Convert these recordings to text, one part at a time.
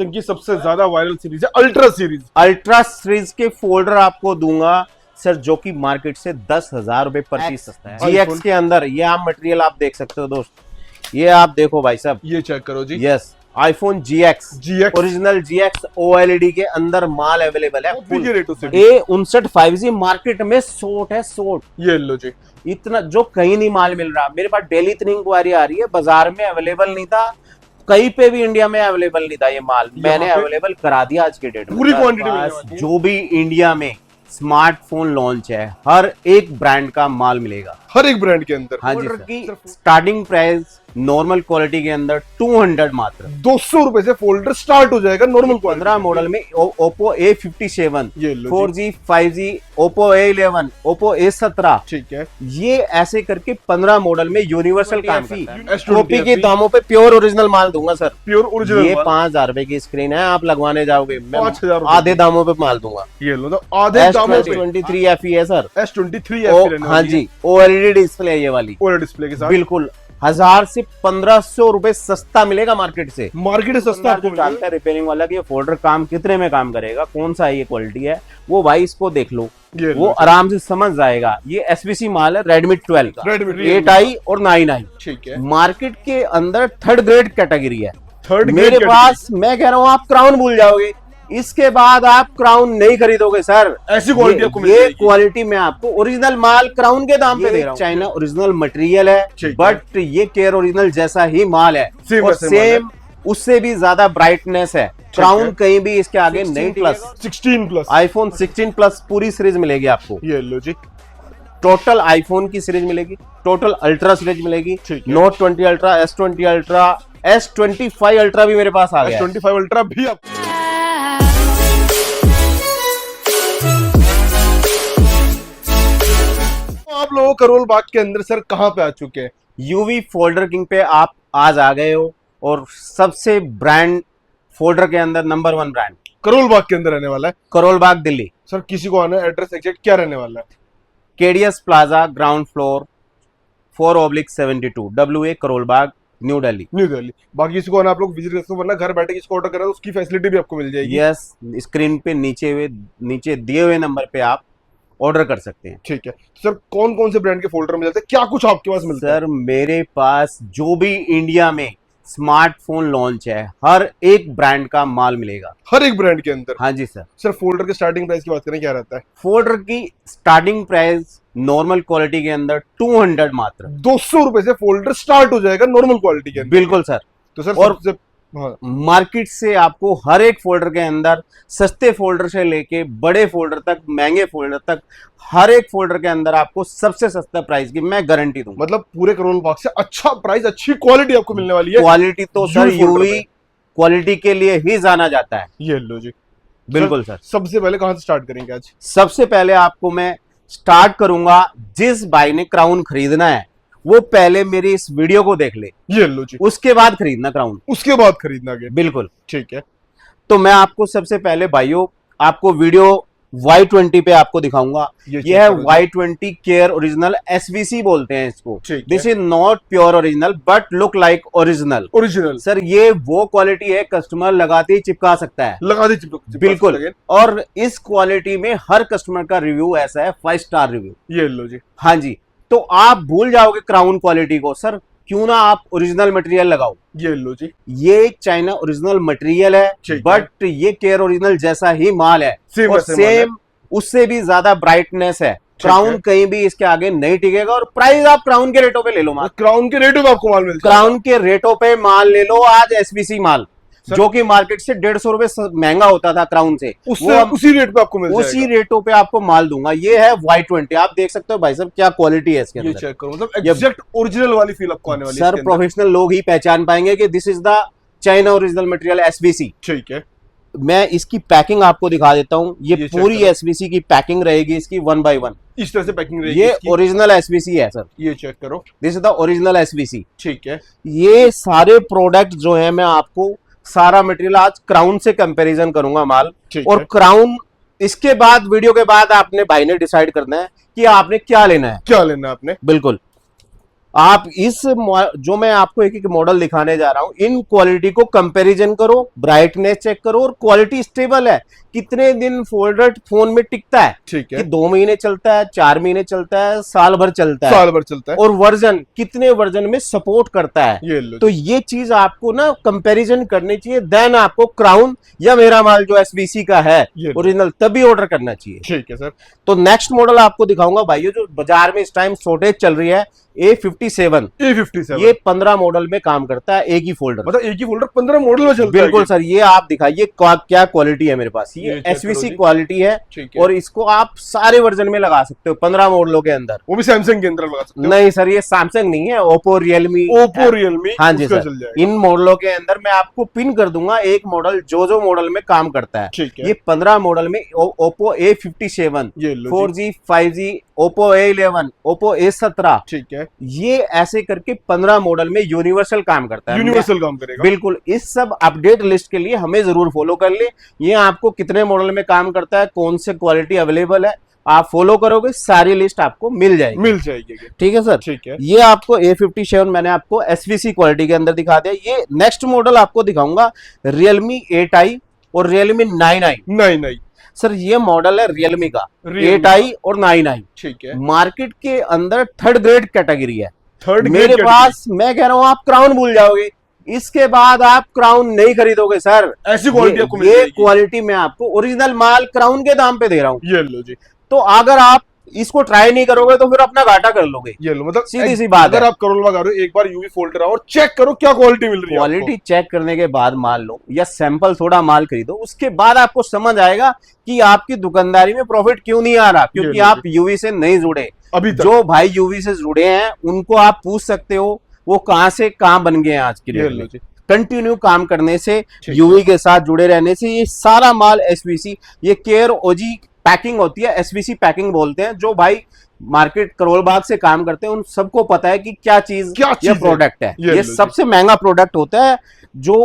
की सबसे ज्यादा वायरल सीरीज है अल्ट्रा सीरीज। अल्ट्रा सीरीज के फोल्डर आपको दूंगा सर, जो कि मार्केट से 10,000 रुपए पर पीस सस्ता है। GX के अंदर ये आप मटेरियल आप देख सकते हो दोस्त, ये आप देखो भाई साहब, ये चेक करो जी। Yes, iPhone GX original GX OLED के अंदर माल अवेलेबल है। A59 5G मार्केट में शॉर्ट है, शॉर्ट। ये लो जी, इतना जो कहीं नहीं माल मिल रहा। मेरे पास डेली इतनी इंक्वायरी आ रही है, बाजार में अवेलेबल नहीं था, कहीं पे भी इंडिया में अवेलेबल नहीं था ये माल, मैंने अवेलेबल करा दिया आज के डेट में। पूरी क्वांटिटी जो भी इंडिया में स्मार्टफोन लॉन्च है, हर एक ब्रांड का माल मिलेगा, हर एक ब्रांड के अंदर। हाँ जी sir. Starting price normal quality के अंदर 200 मात्र 200 रुपए से फोल्डर स्टार्ट हो जाएगा नॉर्मल 15 मॉडल में। Oppo A57 4G 5G, Oppo A11, Oppo A17, ठीक है। ये ऐसे करके 15 मॉडल में यूनिवर्सल काम करता है। S20 कॉपी के दामों पे प्योर ओरिजिनल माल दूंगा सर, प्योर ओरिजिनल। ये 5,000 रुपए की स्क्रीन है, आप लगवाने जाओगे मैं 5,000 आधे दामों पे माल दूंगा। ये लो, तो आधे दामों पे। S23 FE है सर, S23 FE, हाँ जी, OLED डिस्प्ले है ये वाली, OLED डिस्प्ले के साथ बिल्कुल 1000 से 1500 रुपए सस्ता मिलेगा मार्केट से। मार्केट से सस्ता आपको जानता है रिपेयरिंग वाला कि ये फोल्डर काम कितने में काम करेगा, कौन सा ये क्वालिटी है, वो भाई इसको देख लो, वो आराम से समझ जाएगा। ये SBC माल है Redmi 12 का, 8i और 9i, ठीक है। मार्केट के अंदर थर्ड ग्रेड कैटेगरी है। थर्ड मेरे पास, मैं कह रहा हूँ आप क्राउन भूल जाओगे, इसके बाद आप क्राउन नहीं खरीदोगे सर। ऐसी क्वालिटी आपको मिल ये जाएगी। क्वालिटी में आपको ओरिजिनल माल क्राउन के दाम पे दे रहा हूँ। चाइना ओरिजिनल मटेरियल है, बट ये केयर ओरिजिनल जैसा ही माल है, और सेम उससे भी ज्यादा ब्राइटनेस है। क्राउन कहीं भी इसके आगे नहीं। 16 प्लस आईफोन 16 प्लस पूरी सीरीज मिलेगी आपको। ये लो जी, टोटल आईफोन की सीरीज मिलेगी, टोटल अल्ट्रा सीरीज मिलेगी, Note 20 ultra, S20 ultra, S25 ultra भी मेरे पास आ गया। S25 अल्ट्रा भी आप लोगों करोल बाग के अंदर सर कहां पे आ चुके हैं? यूवी फोल्डर किंग पे आप आज आ गए हो, और सबसे ब्रांड फोल्डर के अंदर नंबर 1 ब्रांड करोल बाग के अंदर रहने वाला है। करोल बाग दिल्ली सर किसी को आना है, एड्रेस एग्जैक्ट क्या रहने वाला है? KDS plaza ground floor 4/72 WA Karol Bagh New Delhi. New Delhi. बाकी किसी को आना आप लोग विजिट कर सकते हो, वरना घर बैठे किसी को ऑर्डर करा तो उसकी फैसिलिटी भी आपको मिल जाएगी। यस, स्क्रीन पे नीचे दिए हुए नंबर पे आप ऑर्डर कर सकते हैं। ठीक है सर, कौन कौन से ब्रांड के फोल्डर मिल जाते हैं, क्या कुछ आपके पास मिलता है? सर मेरे पास जो भी इंडिया में स्मार्टफोन लॉन्च है, हर एक ब्रांड का माल मिलेगा, हर एक ब्रांड के अंदर। हाँ जी सर। सर फोल्डर के स्टार्टिंग प्राइस की बात करें, क्या रहता है? फोल्डर की स्टार्टिंग प्राइस नॉर्मल क्वालिटी के अंदर 200 मात्र 200 रुपए से फोल्डर स्टार्ट हो जाएगा नॉर्मल क्वालिटी के अंदर। बिल्कुल सर। तो सर और सबसे मार्केट से आपको हर एक फोल्डर के अंदर, सस्ते फोल्डर से लेके बड़े फोल्डर तक, महंगे फोल्डर तक, हर एक फोल्डर के अंदर आपको सबसे सस्ता प्राइस की मैं गारंटी दूंगा। मतलब पूरे करोल बाग से अच्छा प्राइस, अच्छी क्वालिटी आपको मिलने वाली है। क्वालिटी तो सर यूवी क्वालिटी के लिए ही जाना जाता है। ये लो जी, बिल्कुल सर। सबसे पहले कहां से स्टार्ट करेंगे आज? सबसे पहले आपको मैं स्टार्ट करूंगा, जिस भाई ने क्राउन खरीदना है वो पहले मेरी इस वीडियो को देख ले। ये लो जी, उसके बाद खरीदना क्राउन, उसके बाद खरीदना आगे। बिल्कुल ठीक है। तो मैं आपको सबसे पहले भाइयों आपको वीडियो Y20 पे आपको दिखाऊंगा। ये है Y20 केयर ओरिजिनल, SVC बोलते हैं इसको। This is not pure original but look like original. Sir ये वो क्वालिटी है, कस्टमर लगाते ही चिपका सकता है, लगाते चिपका, बिल्कुल। और इस क्वालिटी में हर कस्टमर का रिव्यू ऐसा है 5 स्टार रिव्यू। ये लो जी, हाँ जी। तो आप भूल जाओगे क्राउन क्वालिटी को, सर क्यों ना आप ओरिजिनल मटेरियल लगाओ। ये लो जी, ये चाइना ओरिजिनल मटेरियल है, बट ये केयर ओरिजिनल जैसा ही माल है, और सेम उससे भी ज्यादा ब्राइटनेस है। क्राउन कहीं भी इसके आगे नहीं टिकेगा, और प्राइस आप क्राउन के रेटों पे ले लो माल। क्राउन के रेटों पे आपको माल मिलता है। क्राउन के रेटों पे माल ले लो आज SBC माल, जो कि मार्केट से 150 रुपए महंगा होता था क्राउन से, उसी रेट पे आपको मिल जाएगा। उसी रेटों पे आपको माल दूंगा। ये है Y20, आप देख सकते हो भाई साहब क्या क्वालिटी है इसके अंदर। ये चेक करो, मतलब एग्जैक्ट ओरिजिनल वाली फील आपको आने वाली है। सर प्रोफेशनल लोग ही पहचान पाएंगे कि this is the China original material SBC। ठीक है, मैं इसकी पैकिंग आपको दिखा देता हूँ। ये पूरी SBC की पैकिंग रहेगी इसकी 1 by 1, इस तरह से पैकिंग रहेगी। ये ओरिजिनल SBC है सर, ये चेक करो, this is the original SBC। ठीक है। ये सारे प्रोडक्ट जो है, मैं आपको सारा मटेरियल आज क्राउन से कंपैरिजन करूंगा माल, और क्राउन इसके बाद वीडियो के बाद आपने भाई ने डिसाइड करना है कि आपने क्या लेना है। क्या लेना है आपने, बिल्कुल। आप इस जो मैं आपको एक एक मॉडल दिखाने जा रहा हूं, इन क्वालिटी को कंपैरिजन करो, ब्राइटनेस चेक करो, और क्वालिटी स्टेबल है, कितने दिन फोल्डर फोन में टिकता है, ठीक कि है, 2 महीने चलता है, 4 महीने चलता है, साल भर चलता है, साल भर चलता है, और वर्जन कितने वर्जन में सपोर्ट करता है। ये लो तो ये चीज आपको ना कंपैरिजन करनी चाहिए, देन आपको क्राउन या मेरा माल जो एसवीसी का है ये लो। ओरिजिनल तभी ऑर्डर करना चाहिए। ठीक है सर, तो नेक्स्ट मॉडल आपको दिखाऊंगा भाइयों, जो बाजार में इस टाइम शॉर्टेज चल रही है, A57। A57 ये 15 मॉडल में काम करता है, एक ही फोल्डर। मतलब एक ही फोल्डर 15 मॉडल में चलता है। बिल्कुल सर, ये आप दिखाइए क्या क्वालिटी है मेरे पास, ये ये check एसवीसी करो जी। क्वालिटी है, ठीक है, और इसको आप सारे वर्जन में लगा सकते हो 15 मॉडलों के अंदर। वो भी सैमसंग के अंदर लगा सकते हो। नहीं सर, ये सैमसंग नहीं है, ओप्पो, रियलमी, ओप्पो, रियलमी, हाँ जी उसका सर, चल जाएगा। इन मॉडलों के अंदर मैं आपको पिन कर दूंगा एक मॉडल जो मॉडल में काम करता है। ठीक है, ये 15 मॉडल में ओप्पो A57, ये लो जी। 4G 5G, Oppo A11, Oppo A17, ठीक है, ये ऐसे करके 15 मॉडल में यूनिवर्सल काम करता है। यूनिवर्सल काम करेगा। बिल्कुल, इस सब अपडेट लिस्ट के लिए हमें जरूर फॉलो कर ले। ये आपको कितने मॉडल में काम करता है, कौन से क्वालिटी अवेलेबल है, आप फॉलो करोगे सारी लिस्ट आपको मिल जाएगी। मिल जाएगी। ठीक है सर, ठीक है, ये आपको A57 मैंने आपको एसवीसी क्वालिटी के अंदर दिखा दिया। ये नेक्स्ट मॉडल आपको दिखाऊंगा Realme 8i और Realme 9i। नहीं सर ये मॉडल है Realme का, Realme 8i और 9i। ठीक है, मार्केट के अंदर थर्ड ग्रेड कैटेगरी है। थर्ड मेरे पास, मैं कह रहा हूं आप क्राउन भूल जाओगे, इसके बाद आप क्राउन नहीं खरीदोगे सर। ऐसी क्वालिटी आपको मिल ये जाएगी। क्वालिटी मैं आपको ओरिजिनल माल क्राउन के दाम पे दे रहा हूं। ये लो जी, तो अगर आप इसको ट्राई नहीं करोगे तो फिर अपना घाटा कर लोगे। ये लो, मतलब सीधी सी बात अगर है। आप करोल लगा रहे हो, एक बार यूवी फोल्डर आओ और चेक करो क्या क्वालिटी मिल रही है। क्वालिटी चेक करने के बाद माल लो, या सैंपल थोड़ा माल खरीदो, उसके बाद आपको समझ आएगा कि आपकी दुकानदारी में प्रॉफिट क्यों नहीं आ रहा, क्योंकि आप यूवी से नहीं जुड़े। अभी तक जो भाई यूवी से जुड़े हैं उनको आप पूछ सकते हो वो कहां से कहां बन गए हैं आज की ये डेट लो में। जी, कंटिन्यू काम करने से, ठीक यूवी के साथ जुड़े रहने से, ये सारा माल एसवीसी, ये केयर ओजी पैकिंग होती है, एसवीसी पैकिंग बोलते हैं। जो भाई मार्केट करोल बाग से काम करते हैं उन सबको पता है कि क्या चीज ये प्रोडक्ट है। ये ये सबसे महंगा प्रोडक्ट होता है जो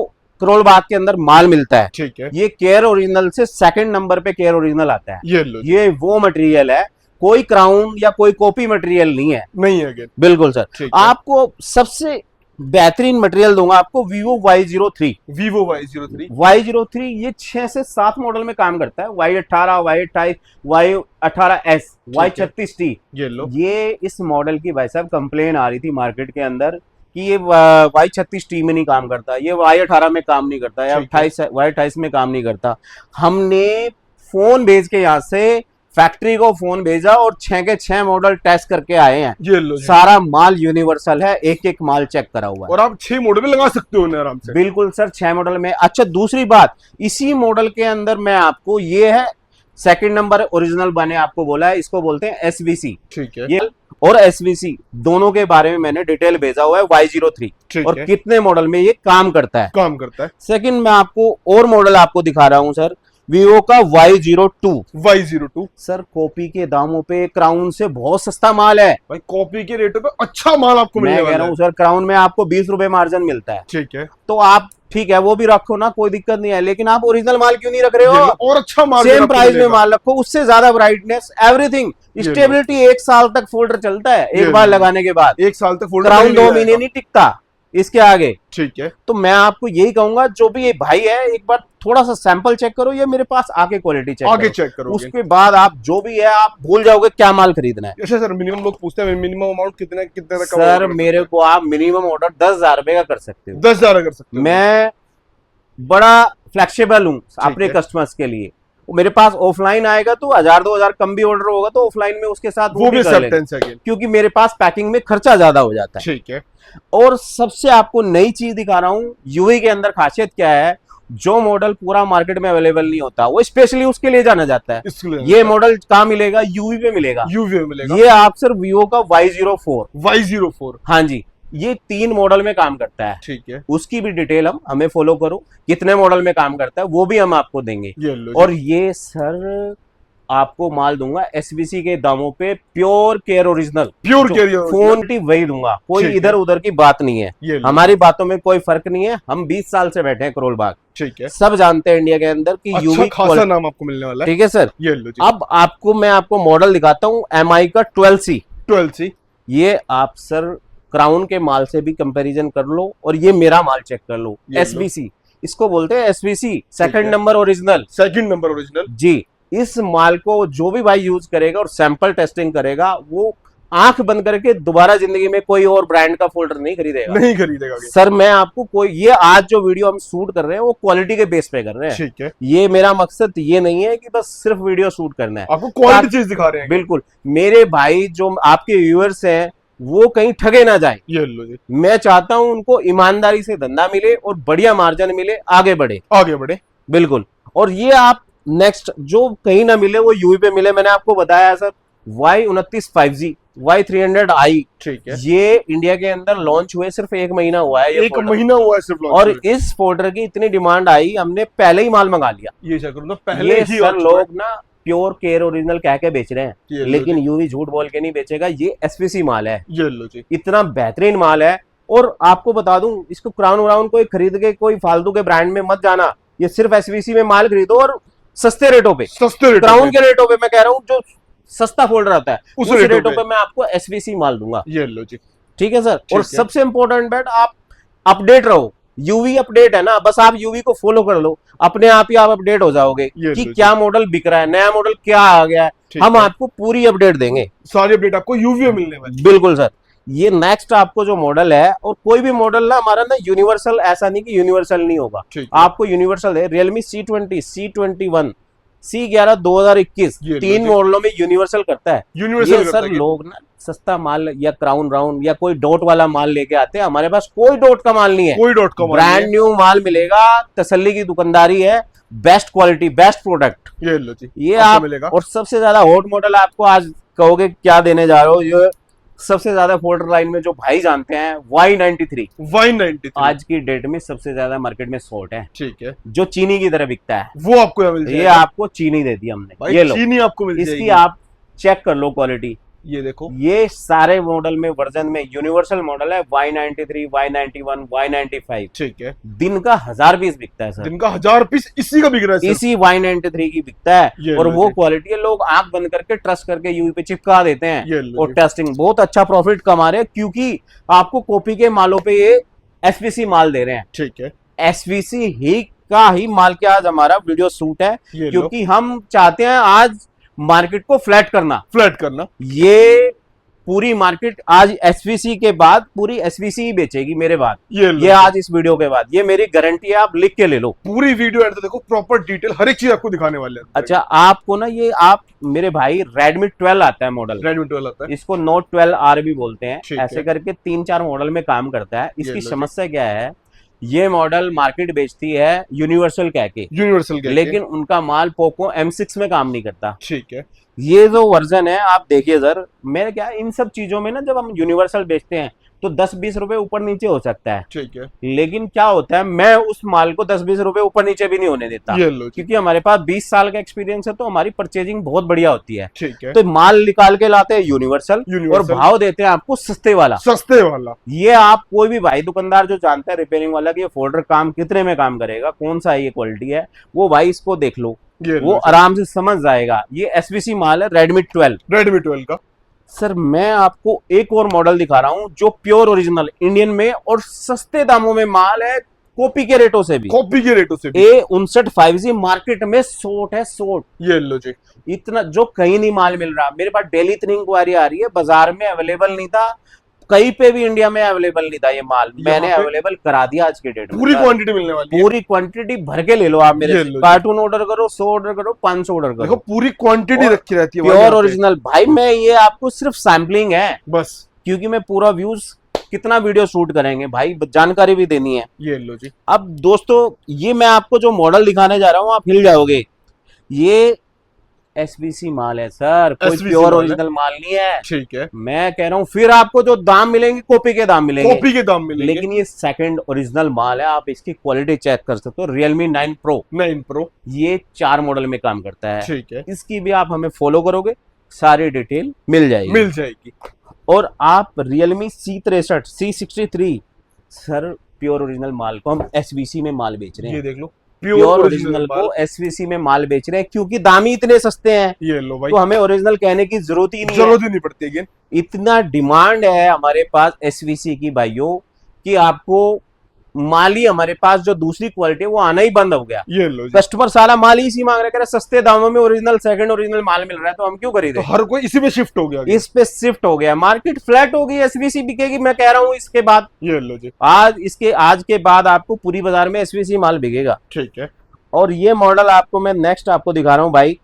करोल बाग के अंदर माल मिलता है। ठीक है, ये केयर ओरिजिनल से सेकंड नंबर पे केयर ओरिजिनल आता है। ये लो जी, ये वो मटेरियल है, कोई क्राउन या कोई कॉपी मटेरियल नहीं है। नहीं है अगेन। बिल्कुल सर, ठीक है, आपको सबसे बेहतरीन मटेरियल दूंगा आपको Vivo Y03। Vivo Y03, Y03 ये 6 से 7 मॉडल में काम करता है, Y18, Y28, Y18s, Y36T। ये लो, ये इस मॉडल की भाई साहब कंप्लेन आ रही थी मार्केट के अंदर कि ये Y36T में नहीं काम करता, ये Y18 में काम नहीं करता, या ठीक है। Y28 में काम नहीं करता। हमने फोन भेज के यहाँ से फैक्ट्री को फोन भेजा और 6 के 6 मॉडल टेस्ट करके आए हैं। ये लो जी। सारा माल यूनिवर्सल है, एक एक माल चेक करा हुआ है। और आप 6 मॉडल में लगा सकते हो उन्हें आराम से। बिल्कुल सर, 6 मॉडल में। अच्छा दूसरी बात, इसी मॉडल के अंदर मैं आपको, ये है सेकंड नंबर ओरिजिनल बने, आपको बोला है, इसको बोलते हैं एसवीसी। ठीक है, ये और एसवीसी दोनों के बारे में मैंने डिटेल भेजा हुआ है Y03, ठीक और है, कितने मॉडल में ये काम करता है। काम करता है। सेकंड मैं आपको और मॉडल आपको दिखा रहा हूं सर, वीवो का Y02। Y02 सर कॉपी के दामों पे क्राउन से बहुत सस्ता माल है। भाई, कॉपी के रेटों पे अच्छा माल आपको मिलने मैं कह वाला रहा है। हूँ सर, क्राउन में आपको 20 रुपए मार्जिन मिलता है। ठीक है, तो आप ठीक है वो भी रखो ना, कोई दिक्कत नहीं है, लेकिन आप ओरिजिनल माल क्यों नहीं रख रहे ये लो, हो? और अच्छा माल सेम आपको प्राइस में मिलेगा। माल रखो, उससे ज्यादा ब्राइटनेस, एवरीथिंग, लो। स्टेबिलिटी 1 साल तक फोल्डर चलता है ये एक बार लो। लगाने के बाद। 1 साल तक फोल्डर क्राउन 2 महीने नहीं टिकता इसके आगे। ठीक है, तो मैं आपको यही कहूंगा, जो भी ये भाई है, एक बार थोड़ा सा सैंपल चेक करो, या मेरे पास आके क्वालिटी चेक आगे करो। चेक करोगे। उसके बाद आप जो भी है आप भूल जाओगे क्या माल खरीदना है। अच्छा सर, मिनिमम लोग पूछते हैं मिनिमम अमाउंट कितने कितने तक का सर order मेरे को आप मिनिमम ऑर्डर 10,000 रुपए का कर सकते हो। 10,000 कर सकते हो। मैं बड़ा फ्लेक्सिबल हूँ अपने है। कस्टमर्स के लिए। मेरे पास ऑफलाइन आएगा तो 1,000-2,000 कम भी ऑर्डर होगा तो ऑफलाइन में उसके साथ वो भी कर लेंगे, एक्सेप्टेंस है again। क्योंकि मेरे पास पैकिंग में खर्चा ज्यादा हो जाता है। ठीक है, और सबसे आपको नई चीज दिखा रहा हूँ, यूवी के अंदर खासियत क्या है, जो मॉडल पूरा मार्केट में अवेलेबल नहीं होता वो स्पेशली उसके लिए जाना जाता है। इसलिए ये मॉडल कहाँ मिलेगा? यूवी पे मिलेगा। यूवी में मिलेगा। ये आप सर वीवो का Y04, Y04, हाँ जी, ये 3 मॉडल में काम करता है। ठीक है, उसकी भी डिटेल हमें फॉलो करो, कितने मॉडल में काम करता है वो भी हम आपको देंगे। ये लो। और ये सर आपको माल दूंगा एसबीसी के दामों पे, pure care original, pure care phone की वही दूंगा, कोई ठीक है। इधर उधर की बात नहीं है। ये लो। हमारी बातों में कोई फर्क नहीं है। हम 20 साल से बैठे हैं करोल बाग, ठीक है, सब जानते हैं इंडिया के अंदर कि अच्छा यूवी खासा नाम आपको मिलने वाला है। ठीक है सर। ये लो जी। अब आपको मैं आपको मॉडल दिखाता हूँ MI का 12C। 12C, ये आप सर क्राउन के माल से भी कंपैरिजन कर लो और ये मेरा माल चेक कर लो। ये लो। एसबीसी इसको बोलते हैं, एसबीसी सेकंड है। Number original. Second number original जी, इस माल को जो भी भाई यूज करेगा और सैंपल टेस्टिंग करेगा वो आंख बंद करके दोबारा जिंदगी में कोई और ब्रांड का फोल्डर नहीं खरीदेगा। नहीं खरीदेगा ये। सर मैं आपको कोई, ये आज जो वीडियो हम शूट कर रहे हैं वो क्वालिटी के बेस पे कर रहे हैं। ठीक है, ये मेरा मकसद ये नहीं है कि बस सिर्फ वीडियो शूट करना है, आपको क्वालिटी चीज दिखा रहे हैं। बिल्कुल। मेरे भाई जो आपके व्यूअर्स हैं वो कहीं ठगे ना जाए, ये लो जी, मैं चाहता हूं उनको ईमानदारी से धंधा मिले और बढ़िया मार्जिन मिले, आगे बढ़े। आगे बढ़े, बिल्कुल। और ये आप नेक्स्ट जो कहीं ना मिले वो यूवी पे मिले। मैंने आपको बताया सर Y29 5G Y300i, ठीक है। ये इंडिया के अंदर लॉन्च हुए सिर्फ 1 महीना हुआ है, ये एक folder। महीना हुआ है सिर्फ और launch हुए। इस फोल्डर की इतनी डिमांड आई, हमने पहले ही माल मंगा लिया। ये चेक करो ना, पहले ये ही सर launch हुआ है। लोग ना प्योर केयर ओरिजिनल कह के बेच रहे ये हैं, लो लेकिन जी। यूवी झूठ बोल के नहीं बेचेगा। ये एसपीसी माल है, ये लो जी, इतना बेहतरीन माल है। और आपको बता दूं, इसको क्राउन व्राउन कोई खरीद के कोई फालतू के ब्रांड में मत जाना, ये सिर्फ एसवीसी में माल खरीदो और सस्ते रेटों पे, सस्ते रेट क्राउन के रेटों पे मैं कह रहा हूं, जो सस्ता फोल्डर आता है उस उस रेटों रेटों पे पे मैं आपको एसवीसी माल दूंगा। ये लो जी, ठीक है सर। ठीक और है। सबसे इंपॉर्टेंट बात, आप अपडेट रहो। यूवी अपडेट है ना, बस आप यूवी को फॉलो कर लो, अपने आप ही आप अपडेट हो जाओगे ये कि लो जी। क्या मॉडल बिक रहा है, नया मॉडल क्या आ गया है, ठीक हम है। आपको पूरी अपडेट देंगे। सारी अपडेट आपको यूवी में मिलने वाली। बिल्कुल सर। ये नेक्स्ट आपको जो मॉडल है, और कोई भी मॉडल ना हमारा ना यूनिवर्सल, ऐसा नहीं कि यूनिवर्सल नहीं होगा, ठीक है। आपको यूनिवर्सल है। रियलमी C20, C21, C11 2021 ये लो तीन जी। मॉडलों में यूनिवर्सल करता है। यूनिवर्सल ये करता सर है लोग ना सस्ता माल या क्राउन राउंड या कोई डॉट वाला माल लेके आते हैं, हमारे पास कोई डॉट का माल नहीं है, कोई डॉट कॉम ब्रांड न्यू माल मिलेगा, तसल्ली की दुकानदारी है, बेस्ट क्वालिटी बेस्ट प्रोडक्ट। ये लो जी, ये आपको आप मिलेगा। और सबसे ज्यादा हॉट मॉडल आपको आज कहोगे क्या देने जा रहे हो, ये सबसे ज्यादा फोल्डर लाइन में जो भाई जानते हैं Y93 Y93 आज की डेट में सबसे ज्यादा मार्केट में शॉर्ट है, ठीक है, जो चीनी की तरह बिकता है। वो आपको यहाँ मिल ये जाएगा। आपको चीनी दे दी हमने, भाई ये लो, चीनी आपको मिल इसकी जाएगी। आप चेक कर लो क्वालिटी। ये देखो, ये सारे मॉडल में वर्जन में यूनिवर्सल मॉडल है, Y93 Y91 Y95, ठीक है। दिन का 1000 पीस बिकता है सर, दिन का 1000 पीस इसी का बिक रहा है सिर्फ। इसी Y93 की बिकता ये है। और लो वो जी। क्वालिटी है, लोग आंख बंद करके ट्रस्ट करके यूवी पे चिपका देते हैं ये लो और जी। टेस्टिंग बहुत अच्छा प्रॉफिट कमा रहे हैं, क्योंकि आपको कॉपी के मालों पे ये एसवीसी माल दे रहे हैं। ठीक है, एसवीसी ही का ही माल के आज हमारा वीडियो शूट है, ये लो, क्योंकि हम चाहते हैं आज मार्केट को फ्लैट करना। फ्लैट करना। ये पूरी मार्केट आज एसवीसी के बाद पूरी एसवीसी ही बेचेगी मेरे बाद, ये लो ये आज इस वीडियो के बाद, ये मेरी गारंटी है, आप लिख के ले लो। पूरी वीडियो एंड तक देखो, प्रॉपर डिटेल हर एक चीज आपको दिखाने वाले हैं। अच्छा, आपको ना ये आप मेरे भाई Redmi 12 आता है मॉडल, Redmi 12 आता है। इसको Note 12R भी बोलते हैं, ठीक ऐसे है। करके 3-4 मॉडल में काम करता है। ये इसकी लो जी। समस्या क्या है, ये मॉडल मार्केट बेचती है यूनिवर्सल कह के, यूनिवर्सल के लेकिन उनका माल पोको M6 में काम नहीं करता। ठीक है, ये जो वर्जन है आप देखिए सर, मेरे क्या इन सब चीजों में ना, जब हम यूनिवर्सल बेचते हैं तो 10-20 रुपए ऊपर नीचे हो सकता है, ठीक है। लेकिन क्या होता है, मैं उस माल को 10-20 रुपए ऊपर नीचे भी नहीं होने देता, ये लो जी, क्योंकि हमारे पास 20 साल का एक्सपीरियंस है, तो हमारी परचेजिंग बहुत बढ़िया होती है। ठीक है। तो माल निकाल के लाते हैं यूनिवर्सल और यूनिवर्सल भाव देते हैं आपको सस्ते वाला। सस्ते वाला। ये आप कोई भी भाई दुकानदार जो जानता है रिपेयरिंग वाला कि ये फोल्डर काम कितने में काम करेगा, कौन सा ये क्वालिटी है, वो भाई इसको देख लो, ये वो लो आराम से समझ जाएगा। ये एसवीसी माल है Redmi 12। Redmi 12 का। सर मैं आपको एक और मॉडल दिखा रहा हूं जो प्योर ओरिजिनल इंडियन में और सस्ते दामों में माल है, कॉपी के रेटों से भी। कॉपी के रेटों से भी। A59 5G मार्केट में शॉर्ट है, शॉर्ट, ये लो जी, इतना जो कहीं नहीं माल मिल रहा। मेरे पास डेली इतनी इंक्वायरी आ रही है, बाजार में अवेलेबल नहीं था, कहीं पे भी इंडिया में अवेलेबल नहीं था ये माल, मैंने यहाँ पे अवेलेबल करा दिया आज के डेट में। पूरी क्वांटिटी मिलने वाली है। पूरी क्वांटिटी भर के ले लो आप मेरे ये से, लो जी। कार्टून ऑर्डर करो, 100 ऑर्डर करो, 500 ऑर्डर देखो करो, पूरी क्वांटिटी और रखी रहती है भाई प्योर यहाँ पे। ओरिजिनल। भाई मैं ये आपको सिर्फ सैम्पलिंग है, बस क्योंकि मैं पूरा व्यूज कितना वीडियो शूट करेंगे भाई, जानकारी भी देनी है। ये लो जी, अब दोस्तों ये मैं आपको जो मॉडल दिखाने जा रहा हूँ आप हिल जाओगे, ये एसबीसी माल है सर, कोई SBC प्योर माल है। ओरिजिनल माल नहीं है। ठीक है। मैं कह रहा हूँ फिर आपको जो दाम मिलेंगे कॉपी के दाम मिलेंगे, कॉपी के दाम मिलेंगे। लेकिन ये सेकंड ओरिजिनल माल है, आप इसकी क्वालिटी चेक कर सकते हो। Realme 9 Pro 9 Pro, ये 4 मॉडल में काम करता है, ठीक है, इसकी भी आप हमें फॉलो करोगे सारी डिटेल मिल जाएगी। मिल जाएगी। और आप Realme C63 C63 sir pure original माल को हम एसबीसी में माल बेच रहे ये हैं। देख लो, प्योर ओरिजिनल को एसवीसी में माल बेच रहे हैं, क्योंकि दाम ही इतने सस्ते हैं। ये लो भाई, तो हमें ओरिजिनल कहने की जरूरत ही नहीं है, जरूरत ही नहीं पड़ती है। इतना डिमांड है हमारे पास एसवीसी की भाइयों कि आपको माल ही हमारे पास जो दूसरी क्वालिटी है वो आना ही बंद हो गया। ये लो जी। कस्टमर सारा माल ही इसी मांग रहे, कह रहे सस्ते दामों में ओरिजिनल सेकंड ओरिजिनल माल मिल रहा है तो हम क्यों खरीदें। तो हर कोई इसी पे शिफ्ट हो गया, इस पे शिफ्ट हो गया, मार्केट फ्लैट हो गई, एसवीसी बिकेगी। मैं कह रहा हूँ इसके बाद, ये लो जी, आज के बाद आपको पूरी बाजार में एसवीसी माल बिकेगा। ठीक है। और ये मॉडल आपको मैं नेक्स्ट आपको दिखा रहा हूँ भाई,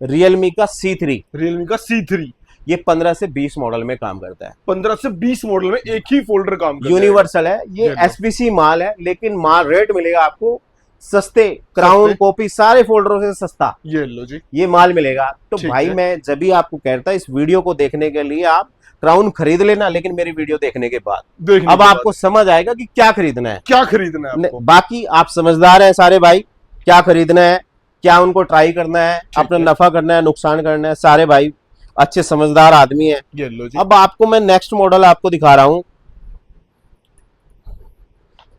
रियलमी का C3। रियलमी का C3, ये 15 से 20 मॉडल में काम करता है। 15 से 20 मॉडल में एक ही फोल्डर काम करता है। यूनिवर्सल है ये, एसवीसी माल है, लेकिन माल रेट मिलेगा आपको सस्ते, क्राउन कॉपी सारे फोल्डरों से सस्ता। ये लो जी, ये माल मिलेगा। तो भाई मैं जब भी आपको कहता इस वीडियो को देखने के लिए आप क्राउन खरीद लेना, लेकिन मेरी वीडियो देखने के बाद अब आपको समझ आएगा कि क्या खरीदना है, क्या खरीदना है आपको। बाकी आप समझदार हैं सारे भाई, क्या खरीदना है, क्या उनको ट्राई करना है, अपना नफा करना है, नुकसान करना है, सारे भाई अच्छे समझदार आदमी है। ये लो जी, अब आपको मैं नेक्स्ट मॉडल आपको दिखा रहा हूं,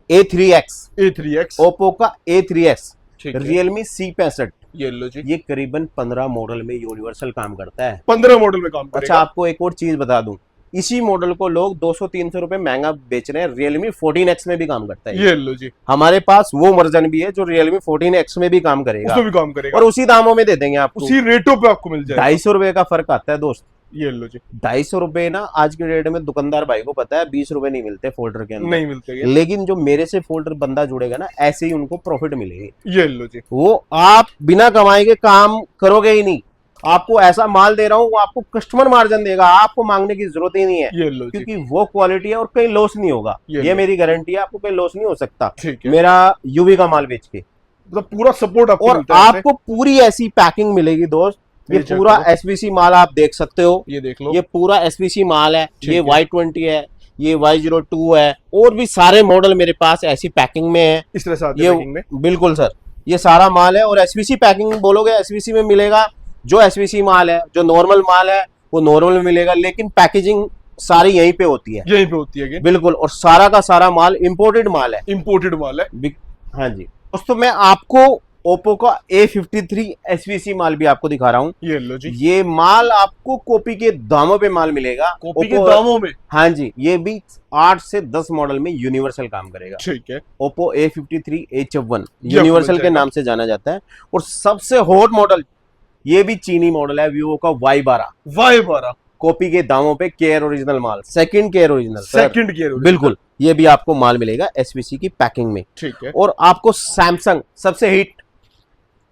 A3X, ओप्पो का A3X, रियलमी C65। ये लो जी, ये करीबन 15 मॉडल में यूनिवर्सल काम करता है। 15 मॉडल में काम करेगा। अच्छा आपको एक और चीज बता दूं, इसी मॉडल को लोग 200-300 रुपए महंगा बेच रहे हैं, रियलमी 14X में भी काम करता है। ये लो जी, हमारे पास वो वर्जन भी है जो रियलमी 14X में भी काम करेगा, उसमें भी काम करेगा, और उसी दामों में दे देंगे आपको, उसी रेटों पे आपको मिल जाएगा। 250 रुपए का फर्क आता है दोस्त। ये लो जी, 250 रुपए ना आज के डेट में दुकानदार भाई को पता है 20 रुपए नहीं मिलते फोल्डर के अंदर, नहीं मिलते। लेकिन जो मेरे से फोल्डर बंदा जुड़ेगा ना, ऐसे ही उनको प्रॉफिट मिलेगी। ये लो जी, वो आप बिना कमाए के काम करोगे ही नहीं, आपको ऐसा माल दे रहा हूँ वो आपको कस्टमर मार्जिन देगा, आपको मांगने की जरूरत ही नहीं है। ये लो जी, क्योंकि वो क्वालिटी है और कहीं लॉस नहीं होगा, ये मेरी गारंटी है, आपको कहीं लॉस नहीं हो सकता ठीक है। मेरा यूवी का माल बेच के। मतलब पूरा सपोर्ट आपको और मिलता है। आपको पूरी ऐसी पैकिंग मिलेगी दोस्त, ये पूरा एसवीसी माल आप देख सकते हो, ये देख लो, ये पूरा एसवीसी माल है, ये Y20 है, ये Y02 है, और भी सारे मॉडल मेरे पास ऐसी पैकिंग में है। इस तरह से आते ये पैकिंग में। बिल्कुल सर, ये सारा माल है, और एसवीसी पैकिंग बोलोगे एसवीसी में मिलेगा, जो एसवीसी माल है, जो नॉर्मल माल है वो नॉर्मल में मिलेगा, लेकिन पैकेजिंग सारी यहीं पे होती है। यहीं पे होती है बिल्कुल, और सारा का सारा माल इंपोर्टेड माल है। इंपोर्टेड माल है। हाँ जी दोस्तों, मैं आपको ओप्पो का A53 एसवीसी माल भी आपको दिखा रहा हूँ। ये लो जी, ये माल आपको कॉपी के दामों पे माल मिलेगा, कॉपी के दामों में। हाँ जी, ये भी 8 से 10 मॉडल में यूनिवर्सल काम करेगा। ठीक है, ओप्पो A53 H1 यूनिवर्सल के नाम से जाना जाता है। और सबसे हॉट मॉडल ये भी चीनी मॉडल है, वीवो का Y12 कॉपी के दामों पे, केयर ओरिजिनल माल, सेकंड केयर ओरिजिनल, बिल्कुल, ये भी आपको माल मिलेगा एसवीसी की पैकिंग में। ठीक है। और आपको सैमसंग सबसे हिट,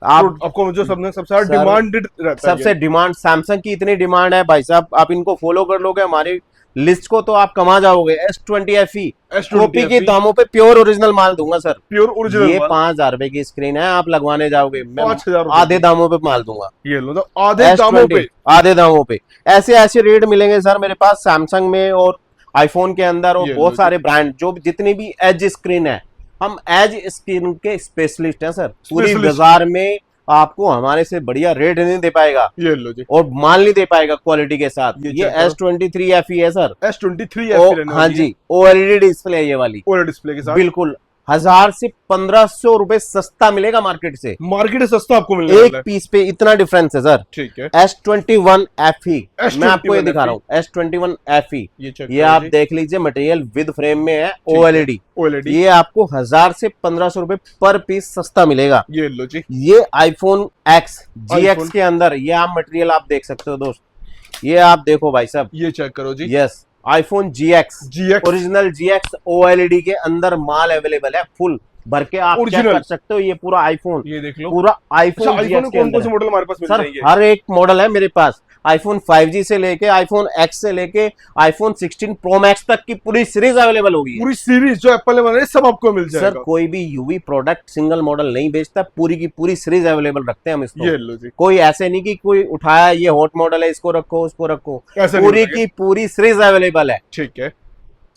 आपको जो सबसे ज्यादा डिमांडेड रहता है, सबसे डिमांड सैमसंग की इतनी डिमांड है भाई साहब, आप इनको फॉलो कर लोगे हमारी लिस्ट को तो आप कमा जाओगे। S20 FE कॉपी के दामों पे प्योर ओरिजिनल माल दूंगा सर, प्योर ओरिजिनल। ये 5000 रुपए की स्क्रीन है, आप लगवाने जाओगे, मैं 5000 आधे दामों पे माल दूंगा। ये लो, तो आधे दामों पे ऐसे ऐसे रेट मिलेंगे सर मेरे पास सैमसंग में और आईफोन के अंदर, और बहुत सारे ब्रांड जो जितनी भी एज स्क्रीन है, हम एज स्क्रीन के स्पेशलिस्ट हैं सर। पूरी बाजार में आपको हमारे से बढ़िया रेट नहीं दे पाएगा, ये लो जी, और माल नहीं दे पाएगा क्वालिटी के साथ। ये S23 FE है सर, S23 FE। हाँ जी, OLED डिस्प्ले है ये वाली, OLED डिस्प्ले के साथ, बिल्कुल 1000 से 1500 रुपए सस्ता मिलेगा मार्केट से। मार्केट से सस्ता आपको मिलेगा एक पीस पे इतना डिफरेंस है सर। ठीक है। S21 FE मैं आपको ये दिखा रहा हूँ, S21 FE ये आप देख लीजिए, मटेरियल विद फ्रेम में है, OLED, ये आपको 1000 से 1500 रुपए पर पीस सस्ता मिलेगा। ये लो जी, ये iPhone X GX के अंदर ये आप मटेरियल आप देख सकते हो दोस्त, ये आप देखो भाई साहब, ये चेक करो जी। Yes, iPhone GX original GX OLED के अंदर माल अवेलेबल है, फुल भर के आप चेक कर सकते हो। ये पूरा आईफोन, ये देख लो, पूरा आईफोन। आईफोन कौन कौन से मॉडल हमारे पास मिल जाएंगे? हर एक मॉडल है मेरे पास, आईफोन 5G से लेके आईफोन X से लेके आईफोन 16 प्रो मैक्स तक की पूरी सीरीज अवेलेबल होगी। पूरी सीरीज जो एप्पल ने बनाई सब आपको मिल जाएगा। सर कोई भी यूवी प्रोडक्ट सिंगल मॉडल नहीं बेचता, पूरी की पूरी सीरीज अवेलेबल रखते हैं हम इसको। ये लो जी, कोई ऐसे नहीं कि कोई उठाया ये हॉट मॉडल है इसको रखो उसको रखो, पूरी की पूरी सीरीज अवेलेबल है। ठीक है,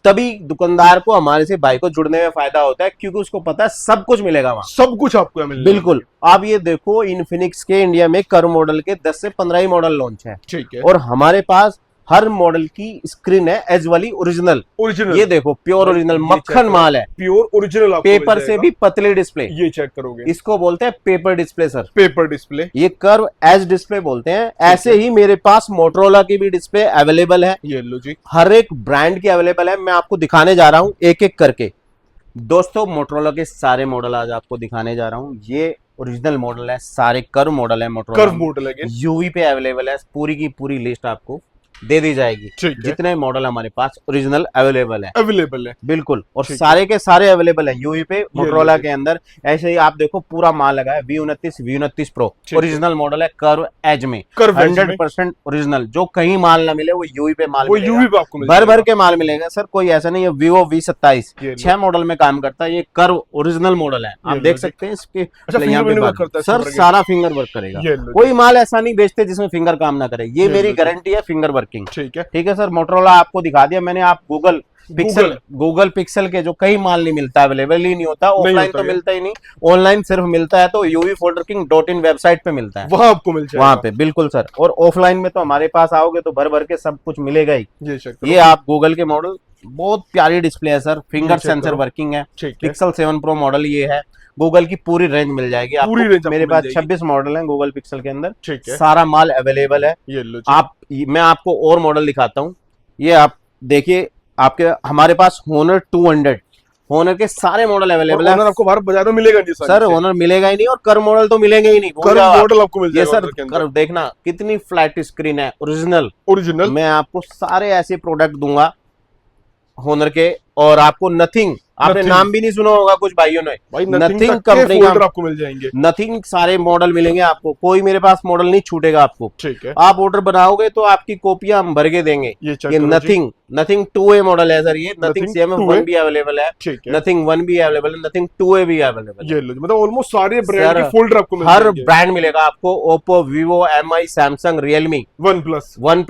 तभी दुकानदार को हमारे से भाई को जुड़ने में फायदा होता है, क्योंकि उसको पता है सब कुछ मिलेगा वहां, सब कुछ आपको मिलेगा। बिल्कुल। आप ये देखो, इनफिनिक्स के इंडिया में कर्व मॉडल के 10 से 15 ही मॉडल लॉन्च है, ठीक है, और हमारे पास हर मॉडल की स्क्रीन है एज वाली ओरिजिनल। ओरिजिनल ये देखो प्योर ओरिजिनल मक्खन माल है, प्योर ओरिजिनल आपको पेपर से भी पतली डिस्प्ले। ये चेक करोगे, इसको बोलते हैं paper display sir, paper display. ये कर्व एज डिस्प्ले बोलते हैं। ऐसे ही मेरे पास मोटरोला की भी डिस्प्ले अवेलेबल है, ये लो जी, हर एक ब्रांड की अवेलेबल है। मैं आपको दिखाने जा रहा हूं एक एक करके। दोस्तों मोटरोला के सारे मॉडल आज आपको दिखाने जा रहा हूं। ये ओरिजिनल मॉडल है, सारे कर्व मॉडल है मोटरोला, कर्व मॉडल है, यूवी पे अवेलेबल है। पूरी की पूरी लिस्ट आपको दे दी जाएगी, जितने मॉडल हमारे पास ओरिजिनल अवेलेबल है बिल्कुल, और सारे के सारे अवेलेबल है यूवी पे मोटरोला के अंदर। ऐसे ही आप देखो पूरा माल लगा है V29 प्रो, ओरिजिनल मॉडल है, कर्व एज में 100% ओरिजिनल। जो कहीं माल ना मिले वो यूवी पे माल मिलेगा, यूवी पे आपको भर भर के माल मिलेगा सर। कोई ऐसा नहीं है। Vivo V27 6 मॉडल में काम करता है, ये कर्व ओरिजिनल मॉडल है, आप देख सकते हैं इसके यहाँ पे सर सारा फिंगर वर्क करेगा। कोई माल ऐसा नहीं बेचते जिसमें फिंगर काम ना करे, ये मेरी गारंटी है फिंगर वर्क। ठीक है सर। मोटरोला आपको दिखा दिया मैंने। आप गूगल पिक्सल के जो कई माल नहीं मिलता, अवेलेबल ही नहीं होता, ऑफलाइन तो मिलता ही नहीं, ऑनलाइन सिर्फ मिलता है तो uvfolderking.in वेबसाइट पे मिलता है, वहां आपको मिल जाएगा, वहां पे बिल्कुल सर। और ऑफलाइन में तो हमारे पास आओगे तो भर भर के सब कुछ मिलेगा ही। ये आप गूगल के मॉडल, बहुत प्यारी डिस्प्ले है सर, फिंगर सेंसर वर्किंग है, पिक्सल 7 प्रो मॉडल ये है। गूगल की पूरी रेंज मिल जाएगी आपको। मेरे पास 26 मॉडल हैं गूगल पिक्सल के अंदर, सारा माल अवेलेबल है। मैं आपको और मॉडल दिखाता हूँ, ये आप देखिए। आपके हमारे पास Honor 200, Honor के सारे मॉडल अवेलेबल है। आपको बाहर बाजार में मिलेगा नहीं सर, Honor मिलेगा ही नहीं, और कर्व मॉडल तो मिलेंगे ही नहीं। कर्व मॉडल आपको मिल जाएगा। ये सर कर्व देखना कितनी फ्लैट स्क्रीन है, ओरिजिनल। मैं आपको सारे ऐसे प्रोडक्ट दूंगा Honor के, और आपको नथिंग, आपने नाम भी नहीं सुना होगा कुछ भाइयों ने, नथिंग कंपनी का आपको मिल जाएंगे। नथिंग सारे मॉडल मिलेंगे आपको, कोई मेरे पास मॉडल नहीं छूटेगा आपको। ठीक है, आप ऑर्डर बनाओगे तो आपकी कॉपियां हम भर के देंगे। ये नथिंग 2A मॉडल है सर, ये नथिंग CMF1 भी अवेलेबल है, नथिंग 1 भी अवेलेबल है, नथिंग 2A भी अवेलेबल है। मतलब ऑलमोस्ट सारे ब्रांड के फोल्डर आपको मिल हर ब्रांड मिलेगा आपको। Oppo, Vivo, MI, Samsung, Realme, one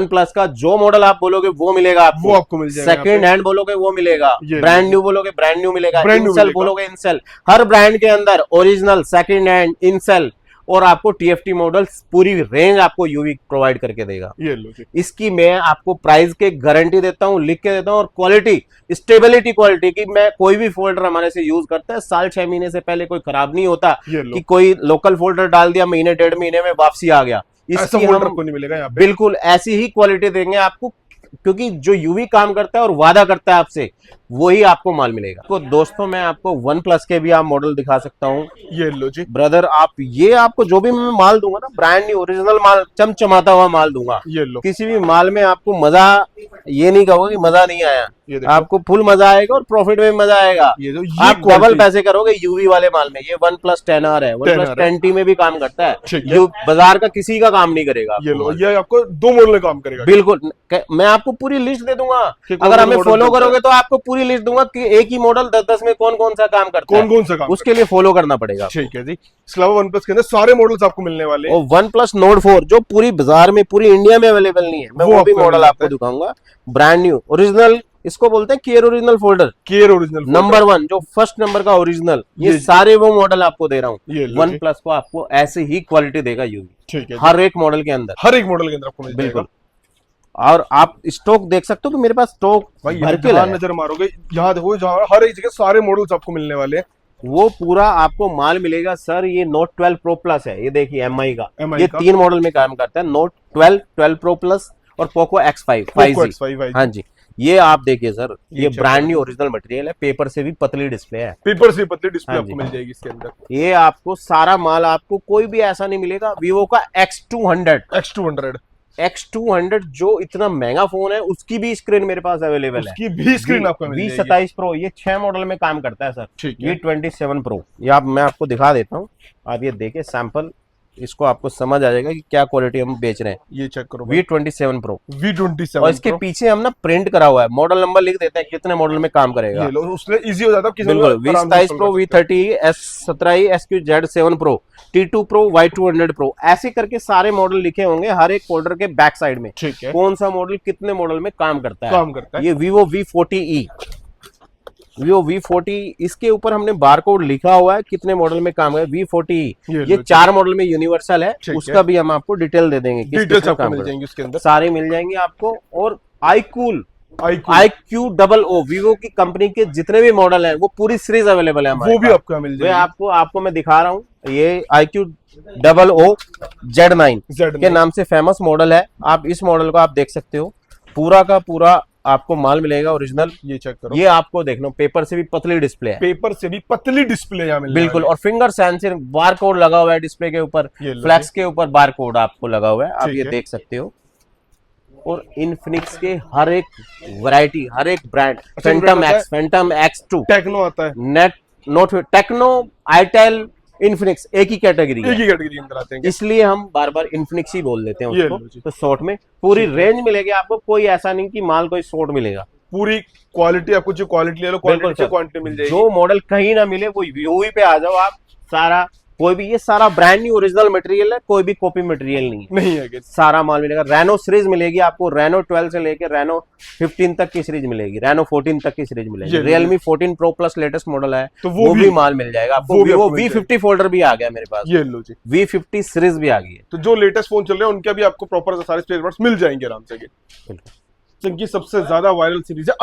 plus का जो मॉडल आप बोलोगे वो मिलेगा आपको, वो आपको मिल जाएगा। सेकंड हैंड बोलोगे वो मिलेगा, ब्रांड न्यू बोलोगे ब्रांड न्यू मिलेगा, इनसेल बोलोगे इनसेल। हर ब्रांड के अंदर ओरिजिनल, सेकंड हैंड, इनसेल, और आपको TFT मॉडल्स पूरी रेंज आपको यूवी प्रोवाइड करके देगा। ये लो जी। इसकी मैं आपको प्राइस के गारंटी देता हूं, लिख के देता हूं, और क्वालिटी, स्टेबिलिटी क्वालिटी की। मैं कोई भी फोल्डर हमारे से यूज करता है, साल 6 महीने से पहले कोई खराब नहीं होता कि कोई लोकल फोल्डर डाल दिया, महीने 1.5 महीने में वापसी आ गया। इसकी फोल्डर को नहीं मिलेगा यहाँ पे। बिल्कुल ऐसी ही क्वालिटी देंगे आपको, क्योंकि जो यूवी काम करता है और वादा करता है आपसे, वही आपको माल मिलेगा। तो दोस्तों मैं आपको OnePlus के भी आप मॉडल दिखा सकता हूँ। ये लो जी ब्रदर, आप ये आपको जो भी मैं माल दूंगा ना, ब्रांड न्यू ओरिजिनल माल, चमचमाता हुआ माल दूंगा। ये लो, किसी भी माल में आपको मजा, ये नहीं कहोगे कि मजा नहीं आया, आपको फुल मजा आएगा और प्रॉफिट में मजा आएगा। ये आप डबल पैसे करोगे यूवी वाले माल में। ये OnePlus 10R है, OnePlus 10T में भी काम करता है, जो बाजार का किसी का काम नहीं करेगा। ये लो, ये आपको 2 मॉडल में काम करेगा। बिल्कुल, मैं आपको पूरी लिस्ट दे दूंगा, अगर हमें फॉलो करोगे तो आपको पूरी लिस्ट दूंगा कि एक ही मॉडल 10-10 में कौन कौन सा काम करता है, कौन सा काम, उसके लिए फॉलो करना पड़ेगा। ठीक है जी। इसके अलावा OnePlus के अंदर सारे मॉडल्स आपको मिलने वाले हैं। और OnePlus Nord 4 जो पूरी बाजार में, पूरी इंडिया में अवेलेबल नहीं है, मैं वो भी मॉडल आपको दिखाऊंगा। ब्रांड न्यू ओरिजिनल, इसको बोलते हैं care original folder, care original number 1, जो फर्स्ट नंबर का ओरिजिनल। ये सारे वो मॉडल आपको दे रहा हूँ। OnePlus को आपको ऐसे ही क्वालिटी देगा यूवी। ठीक है, हर एक मॉडल के अंदर, हर एक मॉडल के अंदर आपको मिल जाएगा। बिल्कुल, और आप स्टॉक देख सकते हो कि मेरे पास स्टॉक भर के नजर मारोगे, यहाँ देखो, हर एक जगह सारे मॉडल्स आपको मिलने वाले हैं। वो पूरा आपको माल मिलेगा सर। ये Note 12 Pro Plus है, ये देखिए MI का, ये 3 मॉडल में काम करता है, Note 12, 12 Pro Plus और Poco X5 5G। हाँ जी, ये आप देखिए सर, ये ब्रांड न्यू ओरिजिनल मटेरियल है, पेपर से भी पतली डिस्प्ले है, पेपर से पतली डिस्प्ले आपको मिल जाएगी इसके अंदर। ये आपको सारा माल, आपको कोई भी ऐसा नहीं मिलेगा। Vivo का X200 जो इतना महंगा फोन है, उसकी भी स्क्रीन मेरे पास अवेलेबल है, उसकी भी स्क्रीन आपको मिल जाएगी। V27 Pro, ये 6 मॉडल में काम करता है सर। V27 Pro, ये आप, मैं आपको दिखा देता हूँ, आप ये देखिए सैंपल, इसको आपको समझ आ जाएगा कि क्या क्वालिटी हम बेच रहे हैं। ये चेक करो, V27 Pro, V27, और इसके पीछे हम ना प्रिंट करा हुआ है, मॉडल नंबर लिख देते हैं, कितने मॉडल में काम करेगा, उसमें इजी हो जाता है। बिल्कुल, V27 Pro, V30, S17, SQZ7 Pro, T2 Pro, Y200 Pro, ऐसे करके सारे मॉडल लिखे होंगे हर एक फोल्डर के बैक साइड में। ठीक है, कौन सा मॉडल कितने मॉडल में काम करता है। ये Vivo V40e, Vivo V40, इसके ऊपर हमने बारकोड लिखा हुआ है कितने मॉडल में काम है। V40 ये 4 मॉडल में यूनिवर्सल है, उसका भी हम आपको डिटेल दे देंगे, डिटेल्स आपको मिल जाएंगी उसके अंदर, सारे मिल जाएंगे आपको। और iQOO वीवो की कंपनी के जितने भी मॉडल हैं वो पूरी सीरीज अवेलेबल है हमारे वो भी आपको मिल जाएगी। आपको मैं दिखा रहा हूँ, ये iQOO Z9 के नाम से फेमस मॉडल है। आप इस मॉडल को आप देख सकते हो, पूरा का पूरा आपको माल मिलेगा ओरिजिनल। ये चेक करो, ये आपको देख लो, पेपर से भी पतली डिस्प्ले है, पेपर से भी पतली डिस्प्ले यहाँ मिल बिल्कुल। और फिंगर सेंसर बार कोड लगा हुआ है डिस्प्ले के ऊपर, फ्लैक्स के ऊपर बार कोड आपको लगा हुआ है, आप ये देख सकते हो। और इनफिनिक्स के हर एक वैरायटी, हर एक ब्रांड, फैंटम X2, टेक्नो आता है, नोट टेक्नो, आईटेल, इनफिनिक्स एक ही कैटेगरी अंदर आते हैं, इसलिए हम बार बार इनफिनिक्स ही बोल देते हैं उसको। तो शॉर्ट में पूरी रेंज मिलेगी आपको, कोई ऐसा नहीं कि माल कोई शॉर्ट मिलेगा, पूरी क्वालिटी आपको जो क्वालिटी ले लो, क्वांटिटी मिल जाएगी। जो मॉडल कहीं ना मिले वो यूवी पे आ जाओ आप, सारा कोई भी, ये सारा ब्रांड न्यू ओरिजिनल मटेरियल है, कोई भी कॉपी मटेरियल नहीं है, सारा माल मिलेगा। रेनो सीरीज मिलेगी आपको, रेनो 12 से लेकर रेनो 15 तक की सीरीज मिलेगी, रेनो 14 तक की सीरीज मिलेगी। Realme 14 pro plus latest model है, तो वो भी माल मिल जाएगा आपको। वो V50 फोल्डर भी आ गया मेरे पास, ये लो जी, V50 सीरीज भी आ गई है। तो जो लेटेस्ट फोन चल रहे हैं उनका भी आपको प्रॉपर सारे स्पेयर पार्ट्स मिल जाएंगे आराम से। इनकी सबसे ज्यादा वायरल सीरीज है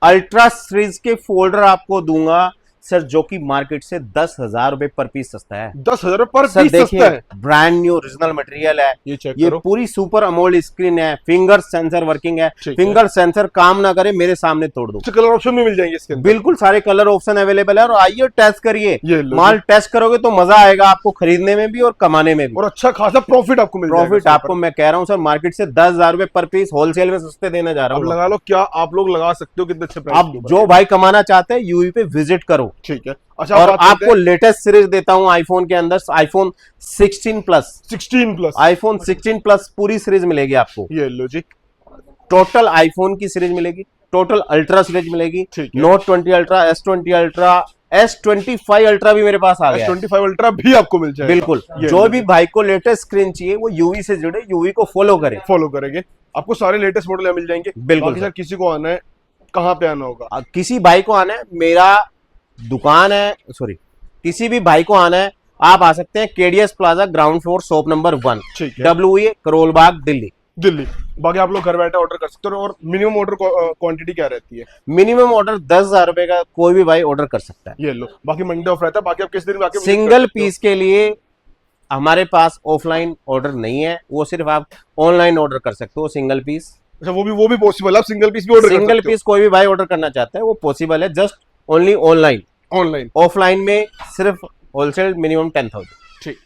अल्ट्रा सीरीज के फोल्डर आपको दूंगा सर, जो कि मार्केट से 10,000 रुपए पर पीस सस्ता है। 10,000 रुपए पर पीस सस्ता है, ब्रांड न्यू ओरिजिनल मटेरियल है। ये पूरी सुपर अमोल्ड स्क्रीन है, फिंगर सेंसर वर्किंग है, फिंगर सेंसर काम ना करे मेरे सामने तोड़ दो। कलर ऑप्शन भी मिल जाएंगे इसके अंदर, बिल्कुल सारे कलर ऑप्शन अवेलेबल है। और आइए टेस्ट करिए, माल टेस्ट करोगे तो मजा आएगा आपको खरीदने में भी और कमाने में भी, और अच्छा खासा प्रॉफिट आपको मिल जाएगा। प्रॉफिट आपको मैं कह रहा हूँ सर, मार्केट से 10,000 रुपए पर पीस होलसेल में सस्ते देने जा रहा हूँ। लगा लो, क्या आप लोग लगा सकते हो कितने अच्छे प्राइस। आप जो भाई कमाना चाहते हैं यूवी पे विजिट करो, ठीक है। अच्छा, और आपको लेटेस्ट सीरीज देता हूं आईफोन के अंदर, आईफोन 16 प्लस, आईफोन 16 प्लस पूरी सीरीज मिलेगी आपको। ये लो जी, टोटल आईफोन की सीरीज मिलेगी, टोटल अल्ट्रा सीरीज मिलेगी, note 20 ultra, S20 ultra, S25 ultra भी मेरे पास आ गया, S25 अल्ट्रा भी आपको मिल जाएगा। बिल्कुल, जो भी भाई को लेटेस्ट स्क्रीन चाहिए वो यूवी से जुड़े, यूवी को फॉलो करेंगे, आपको सारे लेटेस्ट मॉडल मिल जाएंगे। बिल्कुल सर, किसी को आना है कहाँ पे आना होगा? किसी भाई को आना है, मेरा दुकान है, सॉरी, किसी भी भाई को आना है आप आ सकते हैं, KDS plaza ground floor shop number 1, WA Karol Bagh Delhi. बाकी आप लोग घर बैठे ऑर्डर कर सकते हो। और मिनिमम ऑर्डर क्वांटिटी क्या रहती है? मिनिमम ऑर्डर 10,000 रुपए का कोई भी भाई ऑर्डर कर सकता है। ये लो, बाकी मंडे ऑफ रहता है, बाकी आप किस दिन आके सिंगल पीस के लिए हमारे पास ऑफलाइन ऑर्डर नहीं है, वो सिर्फ आप ऑनलाइन ऑर्डर कर सकते हो सिंगल पीस। अच्छा, वो भी पॉसिबल है, आप सिंगल पीस भी ऑर्डर कर सकते हो। सिंगल पीस कोई भी भाई ऑर्डर करना चाहता है वो पॉसिबल है, जस्ट ओनली ऑनलाइन। ऑफलाइन में सिर्फ होलसेल मिनिमम 10,000। ठीक।